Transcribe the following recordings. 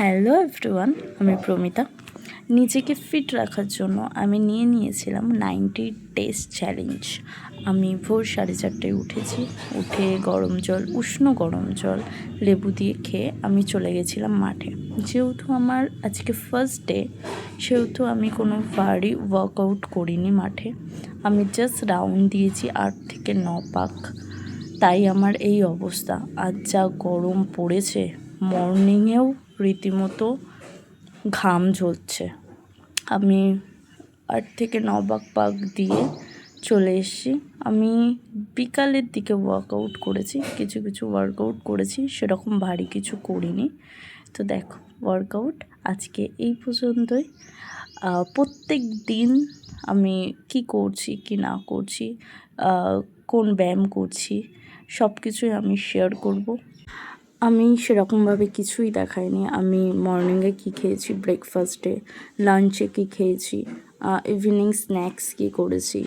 Hello everyone, আমি প্রমিতা। নিজেকে fit রাখার জন্য আমি নিয়েছিলাম 90 ডেজ চ্যালেঞ্জ। আমি ভোর 4:30টায় উঠেছি, উঠে উষ্ণ গরম জল লেবু দিয়ে খেয়ে আমি চলে গেছিলাম মাঠে। যেহেতু আমার আজকে ফার্স্ট ডে, সেহেতু আমি কোনো ভারী ওয়ার্কআউট করিনি মাঠে। আমি জাস্ট রাউন্ড দিয়েছি 8 থেকে 9 পাক। তাই আমার এই অবস্থা। আজ যা গরম পড়েছে, মর্নিংয়েও রীতিমতো ঘাম ঝরছে। আমি 8 থেকে 9 পাক দিয়ে চলে এসেছি। আমি বিকালের দিকে ওয়ার্কআউট করেছি, কিছু ওয়ার্কআউট করেছি, সেরকম ভারী কিছু করিনি। তো দেখো, ওয়ার্কআউট আজকে এই পর্যন্তই। প্রত্যেক দিন আমি কি করছি কি না করছি, কোন ব্যায়াম করছি, সব কিছুই আমি শেয়ার করব। আমি সেরকমভাবে কিছুই দেখাইনি। আমি মর্নিংয়ে কী খেয়েছি, ব্রেকফাস্টে, লাঞ্চে কী খেয়েছি, ইভিনিং স্ন্যাক্স কী করেছি,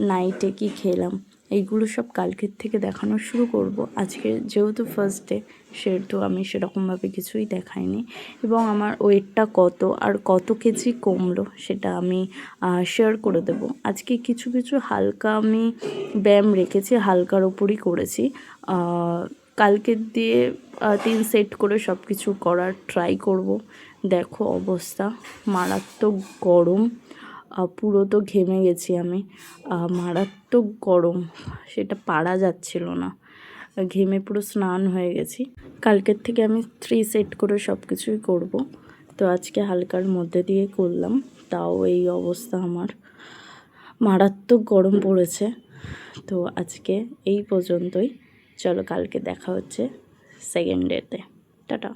নাইটে কী খেলাম, এইগুলো সব কালকের থেকে দেখানো শুরু করব। আজকে যেহেতু ফার্স্ট ডে, সেহেতু আমি সেরকমভাবে কিছুই দেখাইনি। এবং আমার ওয়েটটা কত আর কত কেজি কমলো সেটা আমি শেয়ার করে দেব। আজকে কিছু হালকা আমি ব্যায়াম রেখেছি, হালকার ওপরই করেছি। কালকের দিয়ে 3 সেট করে সব কিছু করার ট্রাই করব। দেখো অবস্থা, মারাত্মক গরম, পুরো তো ঘেমে গেছি আমি। মারাত্মক গরম, সেটা পারা যাচ্ছিল না, ঘেমে পুরো স্নান হয়ে গেছি। কালকের থেকে আমি 3 সেট করে সব কিছুই করব। তো আজকে হালকার মধ্যে দিয়ে করলাম, তাও এই অবস্থা আমার। মারাত্মক গরম পড়েছে। তো আজকে এই পর্যন্তই। চলো, কালকে দেখা হচ্ছে সেকেন্ড ডেতে। টাটা।